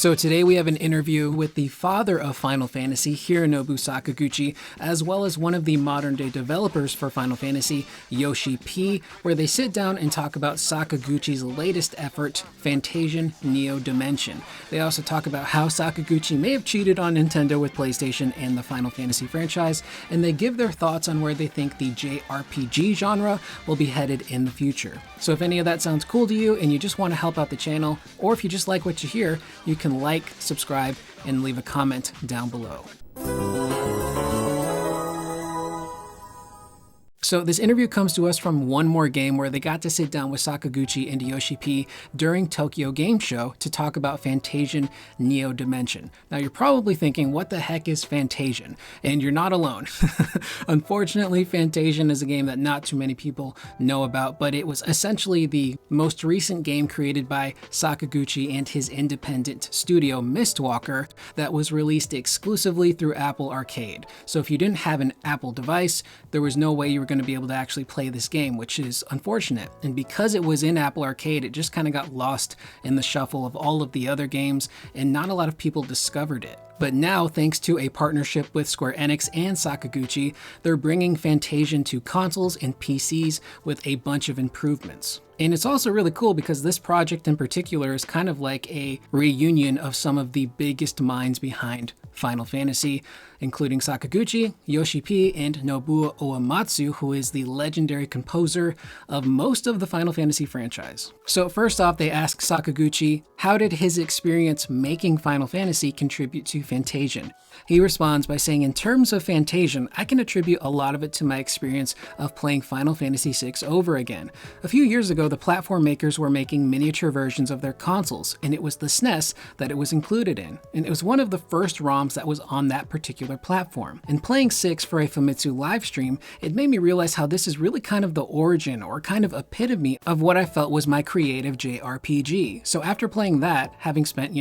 So today we have an interview with the father of Final Fantasy, Hironobu Sakaguchi, as well as one of the modern-day developers for Final Fantasy, Yoshi P, where they sit down and talk about Sakaguchi's latest effort, Fantasian Neo Dimension. They also talk about how Sakaguchi may have cheated on Nintendo with PlayStation and the Final Fantasy franchise, and they give their thoughts on where they think the JRPG genre will be headed in the future. So if any of that sounds cool to you and you just want to help out the channel, or if you just like what you hear, you can like, subscribe, and leave a comment down below. So this interview comes to us from One More Game, where they got to sit down with Sakaguchi and Yoshi P during Tokyo Game Show to talk about Fantasian Neo Dimension. Now you're probably thinking, what the heck is Fantasian? And you're not alone. Unfortunately, Fantasian is a game that not too many people know about, but it was essentially the most recent game created by Sakaguchi and his independent studio, Mistwalker, that was released exclusively through Apple Arcade. So if you didn't have an Apple device, there was no way you were going to be able to actually play this game, which is unfortunate. And because it was in Apple Arcade, it just kind of got lost in the shuffle of all of the other games, and not a lot of people discovered it. But now, thanks to a partnership with Square Enix and Sakaguchi, they're bringing Fantasian to consoles and PCs with a bunch of improvements. And it's also really cool because this project in particular is kind of like a reunion of some of the biggest minds behind Final Fantasy, including Sakaguchi, Yoshi P, and Nobuo Uematsu, who is the legendary composer of most of the Final Fantasy franchise. So first off, they ask Sakaguchi, how did his experience making Final Fantasy contribute to Fantasian? He responds by saying, in terms of Fantasian, I can attribute a lot of it to my experience of playing Final Fantasy VI over again. A few years ago, the platform makers were making miniature versions of their consoles, and it was the SNES that it was included in. And it was one of the first ROMs that was on that particular platform. And playing 6 for a Famitsu livestream, it made me realize how this is really kind of the origin or kind of epitome of what I felt was my creative JRPG. So after playing that, having spent,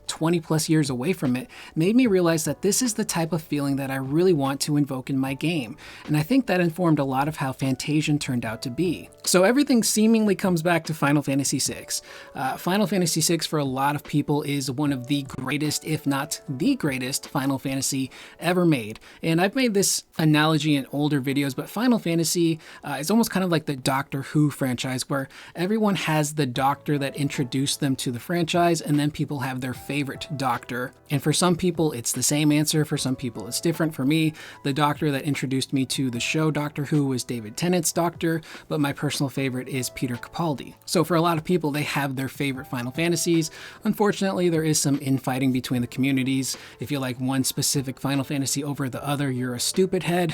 20 plus years away from it, made me realize that this is the type of feeling that I really want to invoke in my game. And I think that informed a lot of how Fantasian turned out to be. So everything seemingly comes back to Final Fantasy VI. Final Fantasy VI for a lot of people is one of the greatest, if not the greatest, Final Fantasy ever made. And I've made this analogy in older videos, but Final Fantasy is almost kind of like the Doctor Who franchise, where everyone has the doctor that introduced them to the franchise, and then people have their favorite doctor. And for some people, it's the same answer. For some people, it's different. For me, the doctor that introduced me to the show Doctor Who was David Tennant's doctor, but my personal favorite is Peter Capaldi. So for a lot of people, they have their favorite Final Fantasies. Unfortunately, there is some infighting between the communities. If you like one specific Final Fantasy over the other, you're a stupid head,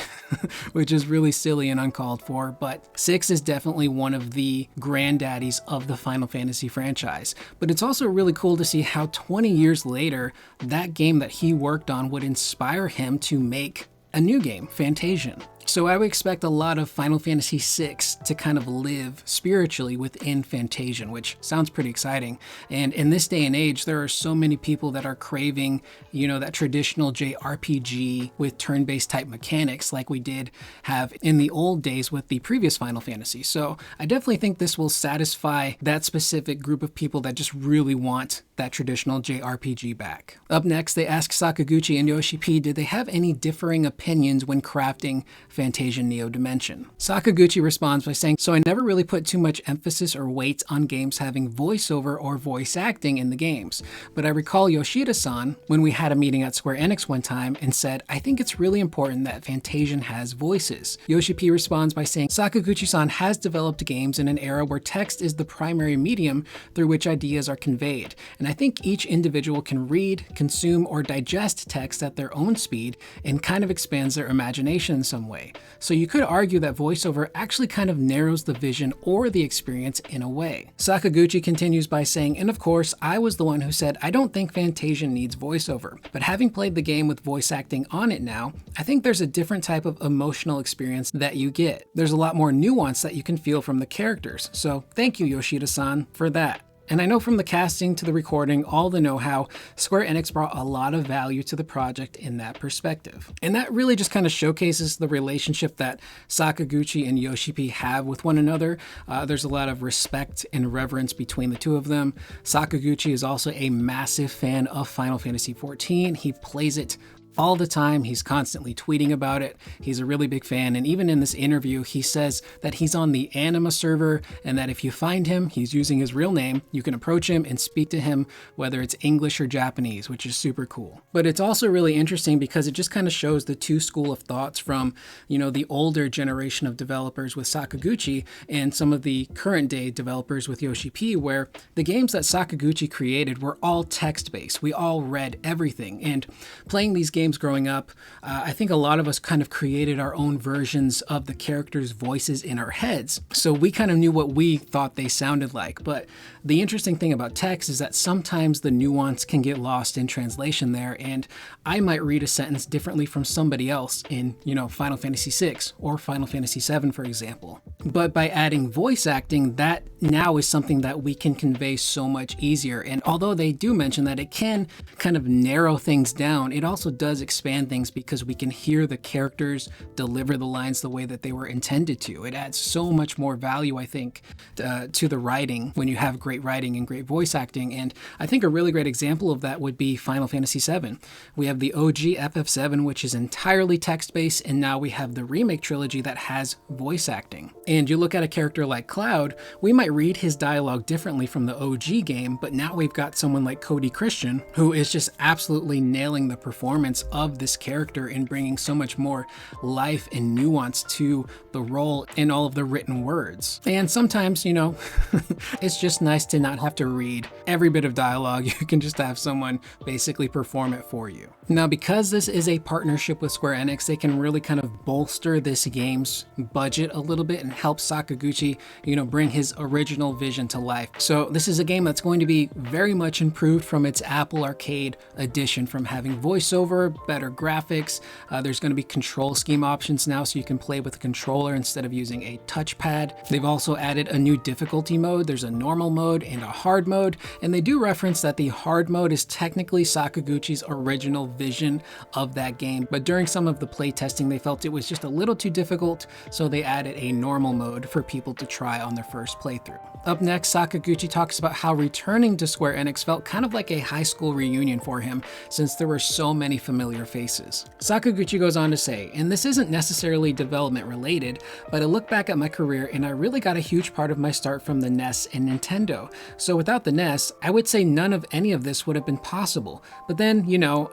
which is really silly and uncalled for. But 6 is definitely one of the granddaddies of the Final Fantasy franchise. But it's also really cool to see how 20 years later, that game that he worked on would inspire him to make a new game, Fantasian. So I would expect a lot of Final Fantasy VI to kind of live spiritually within Fantasian, which sounds pretty exciting. And in this day and age, there are so many people that are craving, that traditional JRPG with turn-based type mechanics like we did have in the old days with the previous Final Fantasy. So I definitely think this will satisfy that specific group of people that just really want that traditional JRPG back. Up next, they ask Sakaguchi and Yoshi P, did they have any differing opinions when crafting Fantasian Neo Dimension? Sakaguchi responds by saying, so I never really put too much emphasis or weight on games having voiceover or voice acting in the games. But I recall Yoshida-san, when we had a meeting at Square Enix one time, and said, I think it's really important that Fantasian has voices. Yoshi P responds by saying, Sakaguchi-san has developed games in an era where text is the primary medium through which ideas are conveyed. And I think each individual can read, consume, or digest text at their own speed and kind of expands their imagination in some way. So you could argue that voiceover actually kind of narrows the vision or the experience in a way. Sakaguchi continues by saying, and of course, I was the one who said, I don't think Fantasian needs voiceover, but having played the game with voice acting on it now, I think there's a different type of emotional experience that you get. There's a lot more nuance that you can feel from the characters. So thank you, Yoshida-san, for that. And I know from the casting to the recording, all the know-how, Square Enix brought a lot of value to the project in that perspective. And that really just kind of showcases the relationship that Sakaguchi and Yoshi P have with one another. There's a lot of respect and reverence between the two of them. Sakaguchi is also a massive fan of Final Fantasy XIV. He plays it all the time. He's constantly tweeting about it. He's a really big fan. And even in this interview, he says that he's on the Anima server and that if you find him, he's using his real name, you can approach him and speak to him, whether it's English or Japanese, which is super cool. But it's also really interesting because it just kind of shows the two school of thoughts from, the older generation of developers with Sakaguchi and some of the current day developers with Yoshi P, where the games that Sakaguchi created were all text-based. We all read everything. And playing these games growing up, I think a lot of us kind of created our own versions of the characters' voices in our heads. So we kind of knew what we thought they sounded like. But the interesting thing about text is that sometimes the nuance can get lost in translation there, and I might read a sentence differently from somebody else in, Final Fantasy VI or Final Fantasy VII, for example. But by adding voice acting, that now is something that we can convey so much easier. And although they do mention that it can kind of narrow things down, it also does expand things because we can hear the characters deliver the lines the way that they were intended to. It adds so much more value, I think, to the writing when you have great writing and great voice acting. And I think a really great example of that would be Final Fantasy VII. We have the OG FF7, which is entirely text-based, and now we have the Remake Trilogy that has voice acting. And you look at a character like Cloud, we might read his dialogue differently from the OG game, but now we've got someone like Cody Christian, who is just absolutely nailing the performance of this character and bringing so much more life and nuance to the role in all of the written words. And sometimes, it's just nice to not have to read every bit of dialogue. You can just have someone basically perform it for you. Now, because this is a partnership with Square Enix, they can really kind of bolster this game's budget a little bit and help Sakaguchi, bring his original vision to life. So this is a game that's going to be very much improved from its Apple Arcade edition, from having voiceover, better graphics. There's going to be control scheme options now, so you can play with a controller instead of using a touchpad. They've also added a new difficulty mode. There's a normal mode and a hard mode, and they do reference that the hard mode is technically Sakaguchi's original vision of that game, but during some of the play testing they felt it was just a little too difficult, so they added a normal mode for people to try on their first playthrough. Up next, Sakaguchi talks about how returning to Square Enix felt kind of like a high school reunion for him, since there were so many familiar faces. Sakaguchi goes on to say, and this isn't necessarily development related, but I look back at my career and I really got a huge part of my start from the NES and Nintendo. So without the NES, I would say none of any of this would have been possible. But then,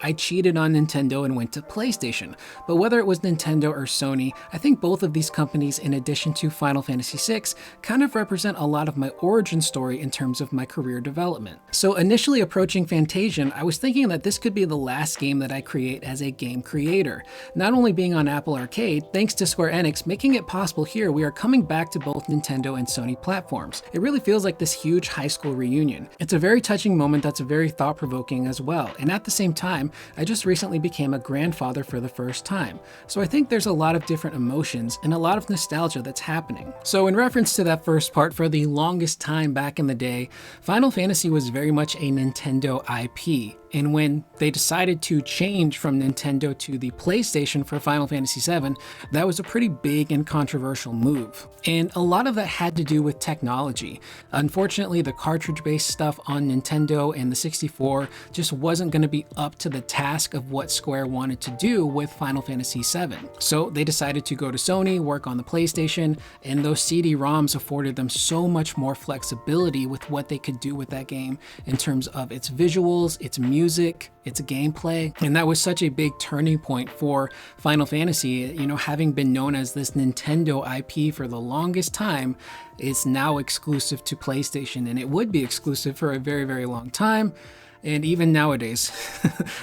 I cheated on Nintendo and went to PlayStation. But whether it was Nintendo or Sony, I think both of these companies, in addition to Final Fantasy VI, kind of represent a lot of my origin story in terms of my career development. So initially approaching Fantasian, I was thinking that this could be the last game that I create as a game creator. Not only being on Apple Arcade, thanks to Square Enix making it possible here, we are coming back to both Nintendo and Sony platforms. It really feels like this huge high school reunion. It's a very touching moment that's very thought-provoking as well. And at the same time, I just recently became a grandfather for the first time. So I think there's a lot of different emotions and a lot of nostalgia that's happening. So in reference to that first part, for the longest time back in the day, Final Fantasy was very much a Nintendo IP. And when they decided to change from Nintendo to the PlayStation for Final Fantasy VII, that was a pretty big and controversial move. And a lot of that had to do with technology. Unfortunately, the cartridge-based stuff on Nintendo and the 64 just wasn't going to be up to the task of what Square wanted to do with Final Fantasy VII. So they decided to go to Sony, work on the PlayStation, and those CD-ROMs afforded them so much more flexibility with what they could do with that game in terms of its visuals, its music, its gameplay. And that was such a big turning point for Final Fantasy. Having been known as this Nintendo IP for the longest time, it's now exclusive to PlayStation, and it would be exclusive for a very, very long time. And even nowadays,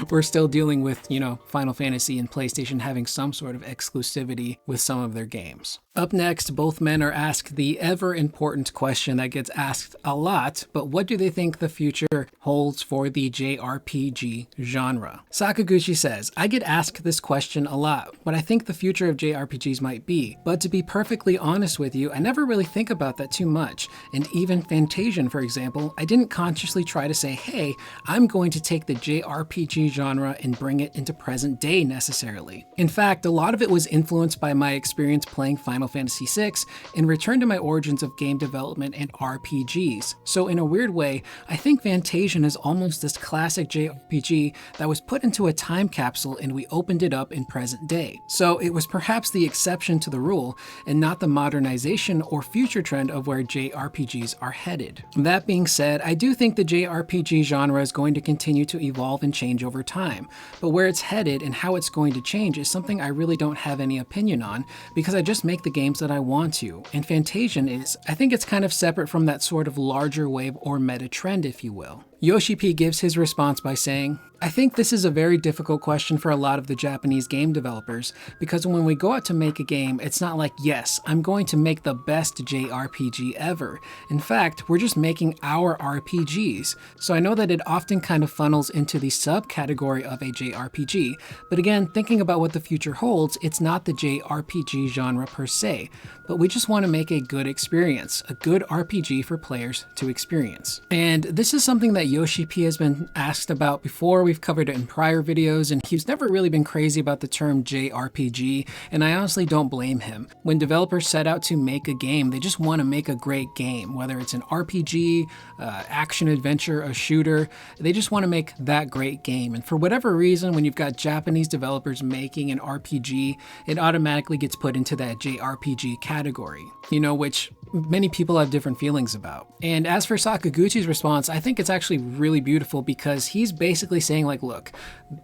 we're still dealing with, Final Fantasy and PlayStation having some sort of exclusivity with some of their games. Up next, both men are asked the ever-important question that gets asked a lot, but what do they think the future holds for the JRPG genre? Sakaguchi says, I get asked this question a lot, what I think the future of JRPGs might be, but to be perfectly honest with you, I never really think about that too much. And even Fantasian, for example, I didn't consciously try to say, hey, I'm going to take the JRPG genre and bring it into present day necessarily. In fact, a lot of it was influenced by my experience playing Final Fantasy VI and returned to my origins of game development and RPGs. So in a weird way, I think Fantasian is almost this classic JRPG that was put into a time capsule and we opened it up in present day. So it was perhaps the exception to the rule and not the modernization or future trend of where JRPGs are headed. That being said, I do think the JRPG genre is going to continue to evolve and change over time, but where it's headed and how it's going to change is something I really don't have any opinion on because I just make the games that I want to. And Fantasian is, I think it's kind of separate from that sort of larger wave or meta trend, if you will. Yoshi P gives his response by saying, I think this is a very difficult question for a lot of the Japanese game developers because when we go out to make a game, it's not like, yes, I'm going to make the best JRPG ever. In fact, we're just making our RPGs. So I know that it often kind of funnels into the subcategory of a JRPG, but again, thinking about what the future holds, it's not the JRPG genre per se, but we just want to make a good experience, a good RPG for players to experience. And this is something that Yoshi P has been asked about before. We've covered it in prior videos, and he's never really been crazy about the term JRPG, and I honestly don't blame him. When developers set out to make a game, they just want to make a great game, whether it's an RPG, action adventure, a shooter, they just want to make that great game. And for whatever reason, when you've got Japanese developers making an RPG, it automatically gets put into that JRPG category, which many people have different feelings about. And as for Sakaguchi's response, I think it's actually really beautiful because he's basically saying like, look,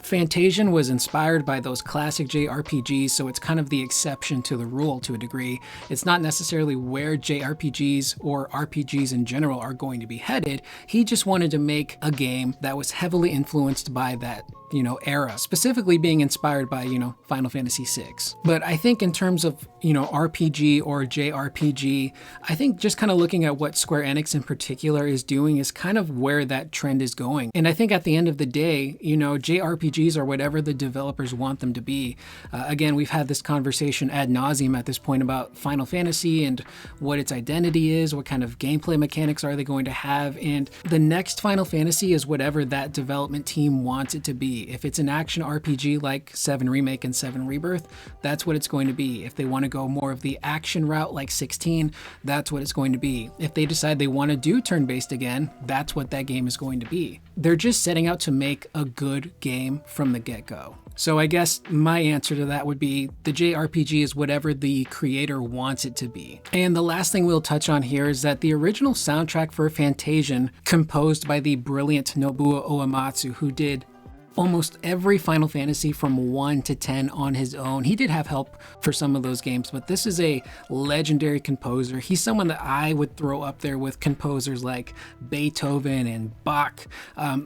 Fantasian was inspired by those classic JRPGs, so it's kind of the exception to the rule to a degree. It's not necessarily where JRPGs or RPGs in general are going to be headed. He just wanted to make a game that was heavily influenced by that era, specifically being inspired by, Final Fantasy VI. But I think in terms of, RPG or JRPG, I think just kind of looking at what Square Enix in particular is doing is kind of where that trend is going. And I think at the end of the day, JRPGs are whatever the developers want them to be. Again, we've had this conversation ad nauseum at this point about Final Fantasy and what its identity is, what kind of gameplay mechanics are they going to have, and the next Final Fantasy is whatever that development team wants it to be. If it's an action RPG like 7 Remake and 7 Rebirth, that's what it's going to be. If they want to go more of the action route like 16, that's what it's going to be. If they decide they want to do turn-based again, that's what that game is going to be. They're just setting out to make a good game from the get-go. So I guess my answer to that would be the JRPG is whatever the creator wants it to be. And the last thing we'll touch on here is that the original soundtrack for Fantasian, composed by the brilliant Nobuo Uematsu, who did almost every Final Fantasy from 1 to 10 on his own. He did have help for some of those games, but this is a legendary composer. He's someone that I would throw up there with composers like Beethoven and Bach.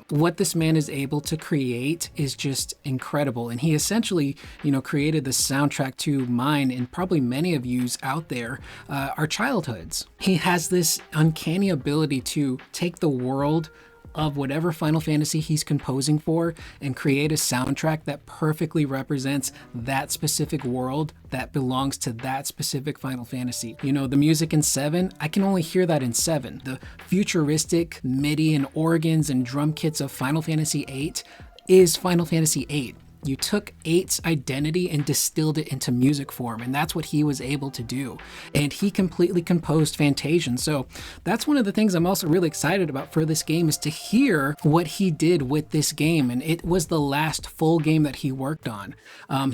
What this man is able to create is just incredible. And he essentially, created the soundtrack to mine and probably many of you's out there, our childhoods. He has this uncanny ability to take the world of whatever Final Fantasy he's composing for and create a soundtrack that perfectly represents that specific world that belongs to that specific Final Fantasy. The music in 7, I can only hear that in 7. The futuristic MIDI and organs and drum kits of Final Fantasy 8 is Final Fantasy 8. You took 8's identity and distilled it into music form, and that's what he was able to do. And he completely composed Fantasian. So that's one of the things I'm also really excited about for this game, is to hear what he did with this game. And it was the last full game that he worked on.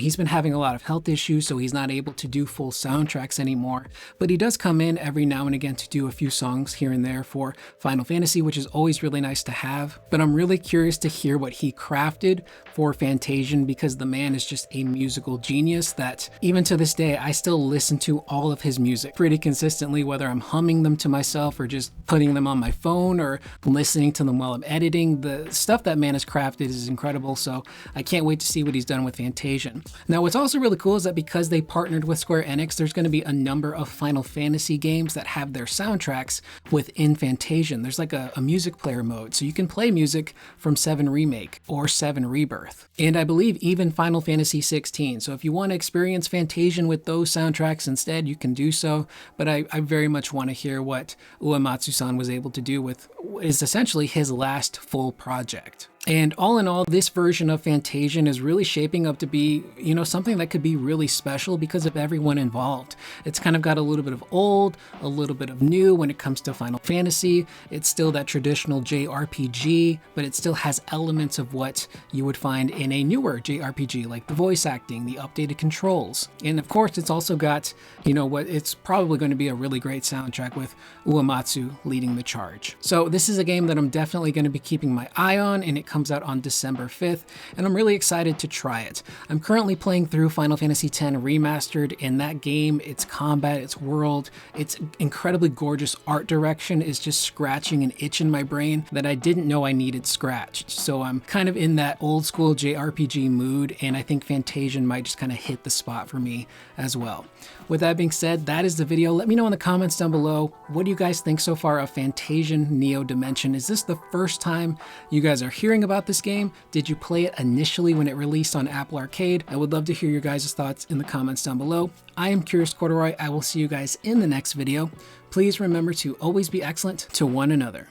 He's been having a lot of health issues, so he's not able to do full soundtracks anymore. But he does come in every now and again to do a few songs here and there for Final Fantasy, which is always really nice to have. But I'm really curious to hear what he crafted for Fantasian Fantasia because the man is just a musical genius that even to this day, I still listen to all of his music pretty consistently, whether I'm humming them to myself or just putting them on my phone or listening to them while I'm editing. The stuff that man has crafted is incredible, so I can't wait to see what he's done with Fantasian. Now, what's also really cool is that because they partnered with Square Enix, there's going to be a number of Final Fantasy games that have their soundtracks within Fantasian. There's like a music player mode, so you can play music from 7 Remake or 7 Rebirth, and I believe even Final Fantasy 16. So if you want to experience Fantasian with those soundtracks instead, you can do so, but I very much want to hear what Uematsu-san was able to do with what is essentially his last full project. And all in all, this version of Fantasian is really shaping up to be, something that could be really special because of everyone involved. It's kind of got a little bit of old, a little bit of new when it comes to Final Fantasy. It's still that traditional JRPG, but it still has elements of what you would find in a newer JRPG, like the voice acting, the updated controls. And of course, it's also got, it's probably going to be a really great soundtrack with Uematsu leading the charge. So this is a game that I'm definitely going to be keeping my eye on, and it comes out on December 5th, and I'm really excited to try it. I'm currently playing through Final Fantasy X Remastered. In that game, its combat, its world, its incredibly gorgeous art direction is just scratching an itch in my brain that I didn't know I needed scratched. So I'm kind of in that old school JRPG mood, and I think Fantasian might just kind of hit the spot for me as well. With that being said, that is the video. Let me know in the comments down below, what do you guys think so far of Fantasian Neo Dimension? Is this the first time you guys are hearing about this game? Did you play it initially when it released on Apple Arcade? I would love to hear your guys' thoughts in the comments down below. I am Curious Corduroy. I will see you guys in the next video. Please remember to always be excellent to one another.